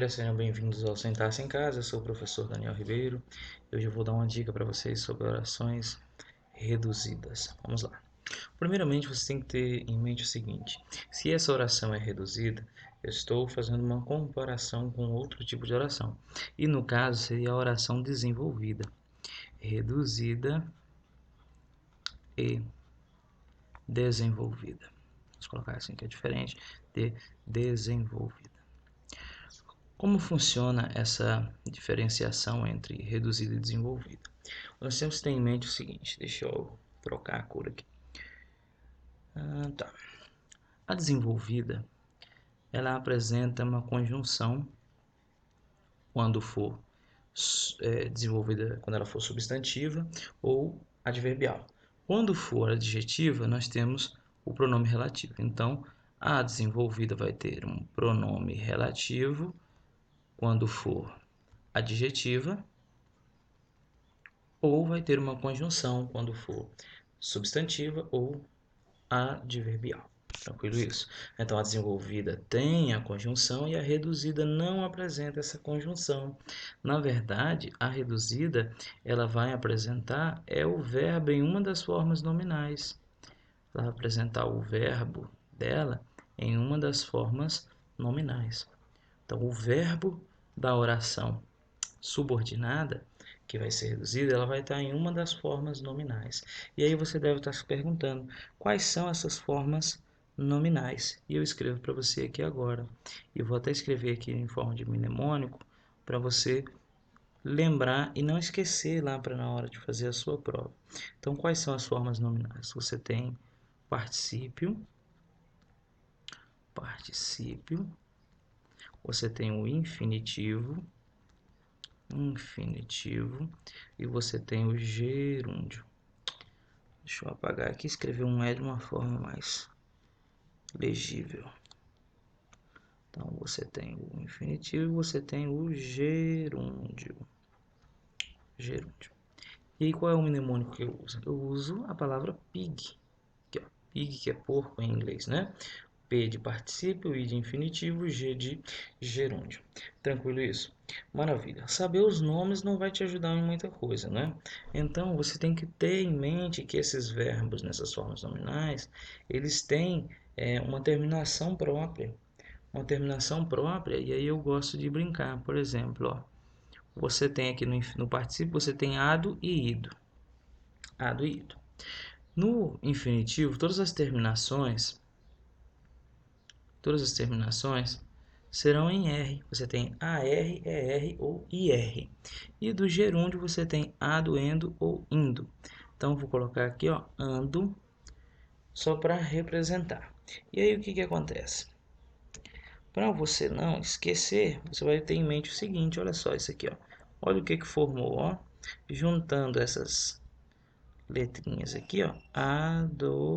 galera, sejam bem-vindos ao Sentar-se em Casa. Eu sou o professor Daniel Ribeiro. Hoje eu vou dar uma dica para vocês sobre orações reduzidas. Vamos lá. Primeiramente, você tem que ter em mente o seguinte: se essa oração é reduzida, eu estou fazendo uma comparação com outro tipo de oração. E no caso, seria a oração desenvolvida. Reduzida e desenvolvida. Vamos colocar assim que é diferente de desenvolvida. Como funciona essa diferenciação entre reduzida e desenvolvida? Nós temos que ter em mente o seguinte, deixa eu trocar a cor aqui. Tá. A desenvolvida, ela apresenta uma conjunção quando for desenvolvida, quando ela for substantiva ou adverbial. Quando for adjetiva, nós temos o pronome relativo. Então, a desenvolvida vai ter um pronome relativo quando for adjetiva, ou vai ter uma conjunção quando for substantiva ou adverbial. Tranquilo isso? Então, a desenvolvida tem a conjunção e a reduzida não apresenta essa conjunção. Na verdade, a reduzida ela vai apresentar o verbo em uma das formas nominais. Ela vai apresentar o verbo dela em uma das formas nominais. Então, o verbo da oração subordinada, que vai ser reduzida, ela vai estar em uma das formas nominais. E aí você deve estar se perguntando, quais são essas formas nominais? E eu escrevo para você aqui agora. E vou até escrever aqui em forma de mnemônico, para você lembrar e não esquecer lá para na hora de fazer a sua prova. Então, quais são as formas nominais? Você tem particípio, você tem o infinitivo, e você tem o gerúndio. Deixa eu apagar aqui e escrever um E de uma forma mais legível. Então você tem o infinitivo, você tem o gerúndio. E aí, qual é o mnemônico que eu uso? Eu uso a palavra pig, pig, que é porco em inglês, né? P de particípio, I de infinitivo, G de gerúndio. Tranquilo isso? Maravilha. Saber os nomes não vai te ajudar em muita coisa, né? Então, você tem que ter em mente que esses verbos nessas formas nominais, eles têm uma terminação própria. E aí eu gosto de brincar. Por exemplo, ó, você tem aqui no particípio, você tem ado e ido. Ado e ido. No infinitivo, todas as terminações serão em R. Você tem AR, ER ou IR. E do gerúndio você tem ado, endo ou indo. Então vou colocar aqui, ó, ando, só para representar. E aí o que acontece? Para você não esquecer, você vai ter em mente o seguinte, olha só isso aqui, ó. Olha o que formou, ó. Juntando essas letrinhas aqui, ó, adorando.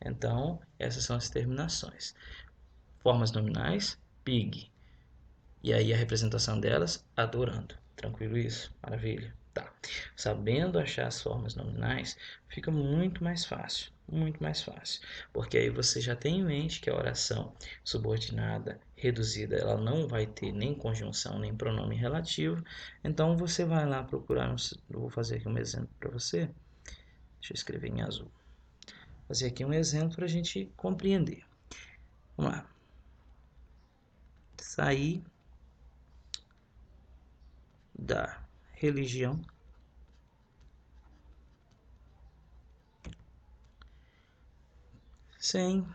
Então, essas são as terminações. Formas nominais, pig. E aí a representação delas, adorando. Tranquilo isso? Maravilha. Tá. Sabendo achar as formas nominais, fica muito mais fácil. Muito mais fácil. Porque aí você já tem em mente que a oração subordinada, reduzida, ela não vai ter nem conjunção, nem pronome relativo. Então você vai lá procurar. Eu vou fazer aqui um exemplo para você. Deixa eu escrever em azul. Vou fazer aqui um exemplo para a gente compreender. Vamos lá. Sair da religião sem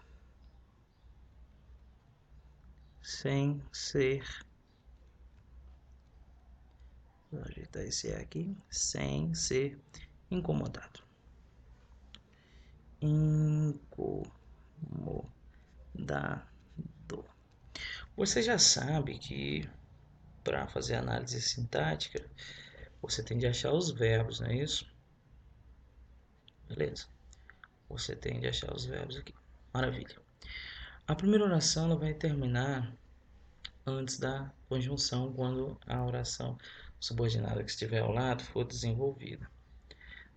ser, vou ajeitar esse E aqui, sem ser incomodado. Você já sabe que para fazer análise sintática, você tem de achar os verbos, não é isso? Beleza. Você tem de achar os verbos aqui. Maravilha. A primeira oração ela vai terminar antes da conjunção, quando a oração subordinada que estiver ao lado for desenvolvida.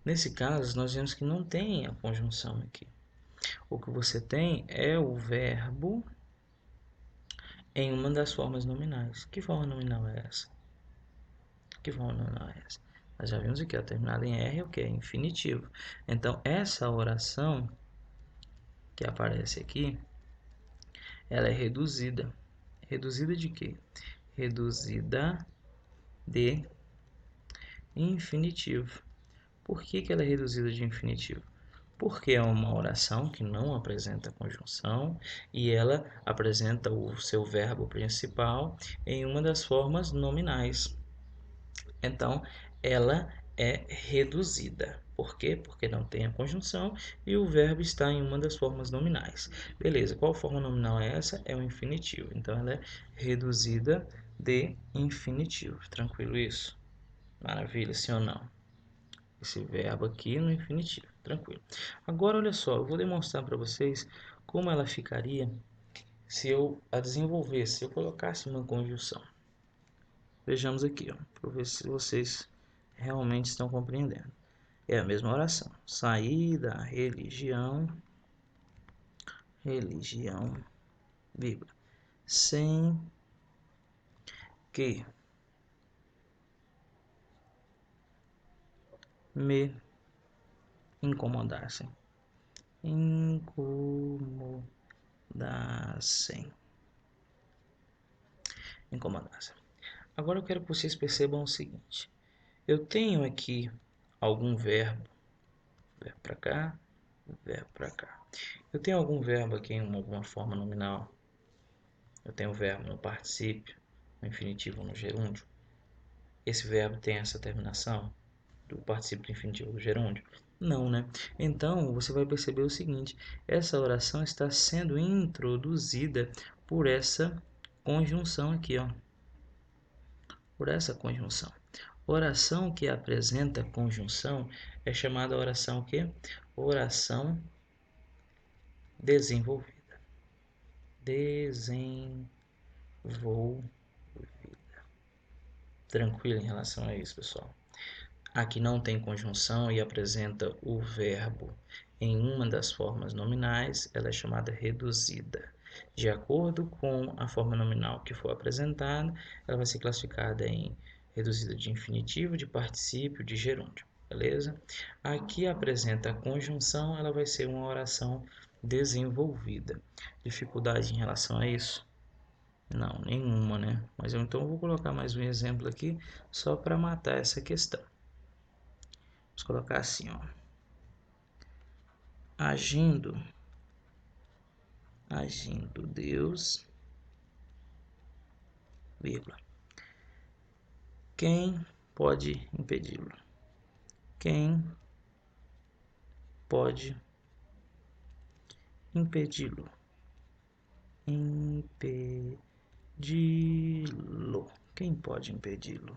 Nesse caso, nós vemos que não tem a conjunção aqui. O que você tem é o verbo em uma das formas nominais. Que forma nominal é essa? Que forma nominal é essa? Nós já vimos aqui, ó, terminado em R, o que é infinitivo. Então, essa oração que aparece aqui, ela é reduzida. Reduzida de quê? Reduzida de infinitivo. Por que ela é reduzida de infinitivo? Porque é uma oração que não apresenta conjunção e ela apresenta o seu verbo principal em uma das formas nominais. Então, ela é reduzida. Por quê? Porque não tem a conjunção e o verbo está em uma das formas nominais. Beleza, qual forma nominal é essa? É o infinitivo. Então, ela é reduzida de infinitivo. Tranquilo isso? Maravilha, sim ou não? Esse verbo aqui no infinitivo. Tranquilo. Agora, olha só, eu vou demonstrar para vocês como ela ficaria se eu a desenvolvesse, se eu colocasse uma conjunção. Vejamos aqui, para ver se vocês realmente estão compreendendo. É a mesma oração. Sair da religião, vírgula, sem que me incomodassem. Incomodassem. Agora eu quero que vocês percebam o seguinte. Eu tenho aqui algum verbo para cá, verbo para cá. Eu tenho algum verbo aqui em alguma forma nominal. Eu tenho o verbo no particípio, no infinitivo, no gerúndio. Esse verbo tem essa terminação do particípio do infinitivo do gerúndio? Não, né? Então, você vai perceber o seguinte, essa oração está sendo introduzida por essa conjunção aqui, ó. Por essa conjunção. Oração que apresenta conjunção é chamada oração o quê? Oração desenvolvida. Desenvolvida. Tranquilo em relação a isso, pessoal. Aqui não tem conjunção e apresenta o verbo em uma das formas nominais, ela é chamada reduzida. De acordo com a forma nominal que for apresentada, ela vai ser classificada em reduzida de infinitivo, de particípio, de gerúndio, beleza? Aqui apresenta a conjunção, ela vai ser uma oração desenvolvida. Dificuldade em relação a isso? Não, nenhuma, né? Mas então eu vou colocar mais um exemplo aqui só para matar essa questão. Vamos colocar assim, ó. Agindo Deus, vírgula. Quem pode impedi-lo? Quem pode impedi-lo? Impedi-lo. Quem pode impedi-lo?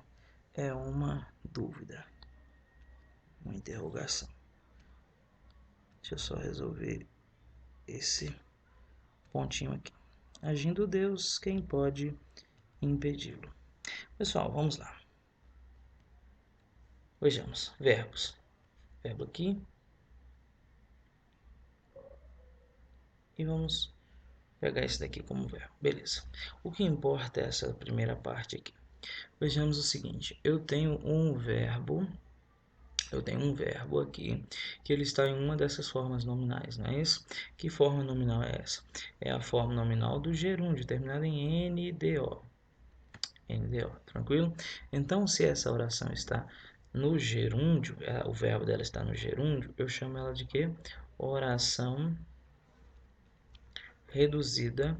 É uma dúvida, uma interrogação. Deixa eu só resolver esse pontinho aqui. Agindo Deus, quem pode impedi-lo? Pessoal, vamos lá. Vejamos, verbos. Verbo aqui. E vamos pegar esse daqui como verbo. Beleza. O que importa é essa primeira parte aqui. Vejamos o seguinte. Eu tenho um verbo aqui que ele está em uma dessas formas nominais, não é isso? Que forma nominal é essa? É a forma nominal do gerúndio, terminada em NDO. NDO, tranquilo? Então, se essa oração está no gerúndio, o verbo dela está no gerúndio, eu chamo ela de quê? Oração reduzida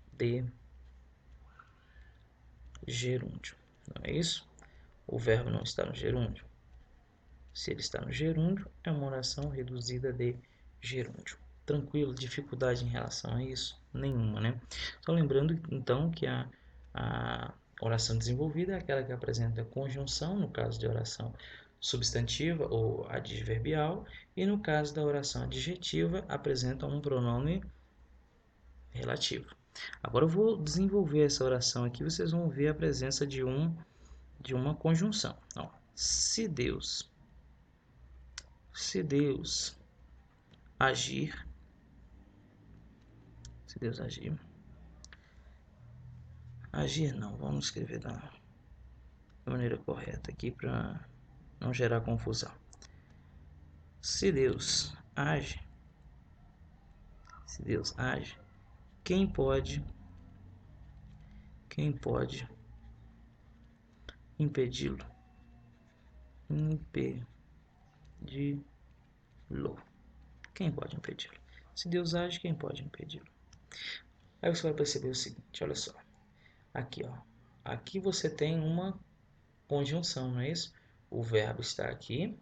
de gerúndio. Não é isso? O verbo não está no gerúndio. Se ele está no gerúndio, é uma oração reduzida de gerúndio. Tranquilo? Dificuldade em relação a isso? Nenhuma, né? Só lembrando, então, que a oração desenvolvida é aquela que apresenta conjunção, no caso de oração substantiva ou adverbial, e no caso da oração adjetiva, apresenta um pronome relativo. Agora eu vou desenvolver essa oração aqui, vocês vão ver a presença de uma conjunção. Ó, se Deus agir Se Deus agir. Agir não, vamos escrever da maneira correta aqui para não gerar confusão. Se Deus age, quem pode impedi-lo? Quem pode impedi-lo? Se Deus age, quem pode impedi-lo? Aí você vai perceber o seguinte, olha só. Aqui, ó. Aqui você tem uma conjunção, não é isso? O verbo está aqui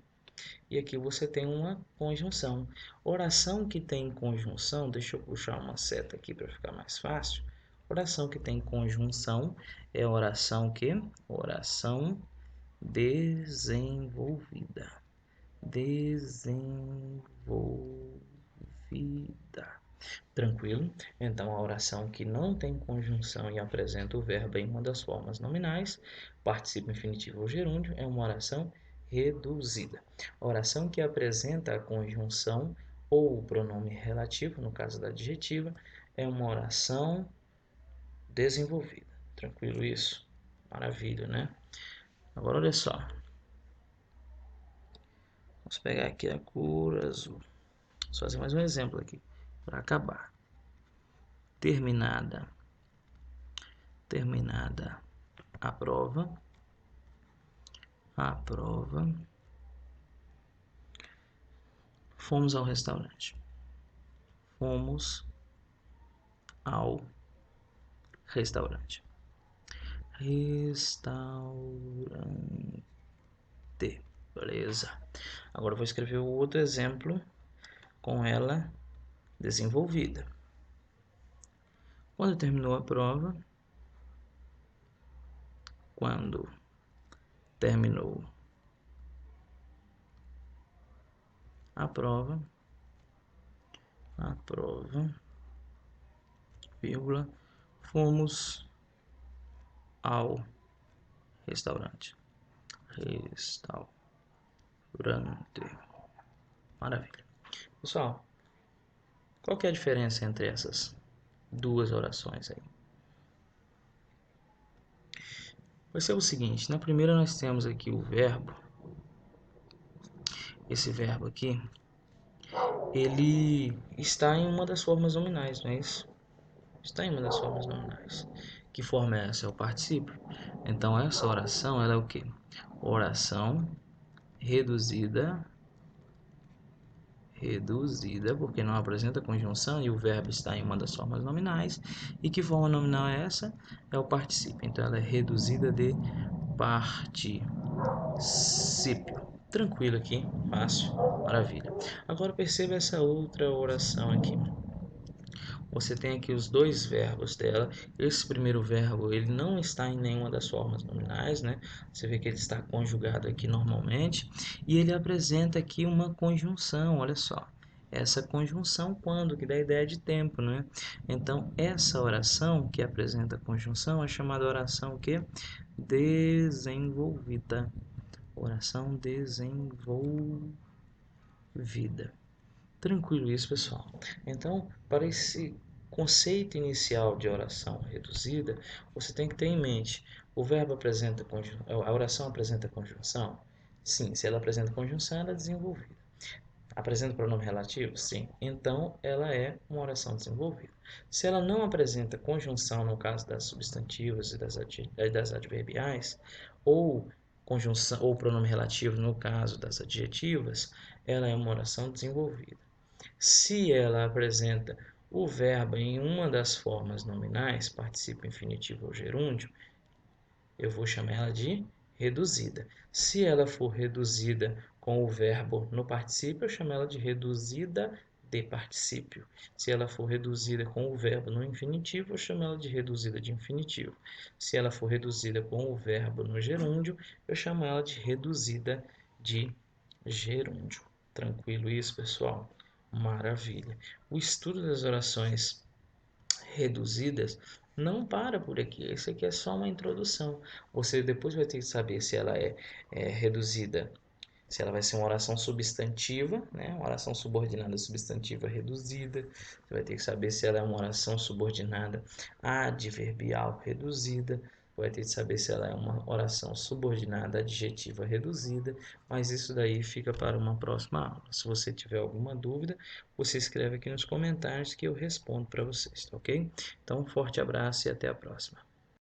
e aqui você tem uma conjunção. Oração que tem conjunção, deixa eu puxar uma seta aqui para ficar mais fácil. Oração que tem conjunção é oração que? Oração desenvolvida. Tranquilo? Então, a oração que não tem conjunção e apresenta o verbo em uma das formas nominais, participo infinitivo ou gerúndio, é uma oração reduzida. A oração que apresenta a conjunção ou o pronome relativo, no caso da adjetiva, é uma oração desenvolvida. Tranquilo isso? Maravilha, né? Agora, olha só. Vamos pegar aqui a cor azul. Vou fazer mais um exemplo aqui para acabar. Terminada a prova, fomos ao restaurante. Beleza. Agora eu vou escrever o outro exemplo com ela desenvolvida. Quando terminou a prova, fomos ao restaurante. Maravilha. Pessoal, qual que é a diferença entre essas duas orações aí? Vai ser o seguinte, na primeira nós temos aqui o verbo. Esse verbo aqui, ele está em uma das formas nominais, não é isso? Está em uma das formas nominais. Que forma é essa? É o particípio. Então, essa oração, ela é o quê? Oração reduzida, porque não apresenta conjunção e o verbo está em uma das formas nominais. E que forma nominal é essa? É o particípio. Então, ela é reduzida de particípio. Tranquilo aqui, fácil, maravilha. Agora perceba essa outra oração aqui. Você tem aqui os dois verbos dela. Esse primeiro verbo, ele não está em nenhuma das formas nominais, né? Você vê que ele está conjugado aqui normalmente. E ele apresenta aqui uma conjunção, olha só. Essa conjunção quando? Que dá a ideia de tempo, né? Então, essa oração que apresenta a conjunção é chamada oração o quê? Desenvolvida. Oração desenvolvida. Tranquilo isso, pessoal. Então, para esse conceito inicial de oração reduzida, você tem que ter em mente, o verbo apresenta a oração apresenta conjunção? Sim, se ela apresenta conjunção, ela é desenvolvida. Apresenta pronome relativo? Sim. Então, ela é uma oração desenvolvida. Se ela não apresenta conjunção no caso das substantivas e das adverbiais, ou conjunção ou pronome relativo no caso das adjetivas, ela é uma oração desenvolvida. Se ela apresenta o verbo em uma das formas nominais, participo infinitivo ou gerúndio, eu vou chamar ela de reduzida. Se ela for reduzida com o verbo no particípio, eu chamo ela de reduzida de particípio. Se ela for reduzida com o verbo no infinitivo, eu chamo ela de reduzida de infinitivo. Se ela for reduzida com o verbo no gerúndio, eu chamo ela de reduzida de gerúndio. Tranquilo isso, pessoal? Maravilha. O estudo das orações reduzidas não para por aqui. Isso aqui é só uma introdução. Você depois vai ter que saber se ela é reduzida se ela vai ser uma oração substantiva, né? Uma oração subordinada substantiva reduzida. Você vai ter que saber se ela é uma oração subordinada adverbial reduzida. Vai ter que saber se ela é uma oração subordinada adjetiva reduzida, mas isso daí fica para uma próxima aula. Se você tiver alguma dúvida, você escreve aqui nos comentários que eu respondo para vocês, tá ok? Então, um forte abraço e até a próxima.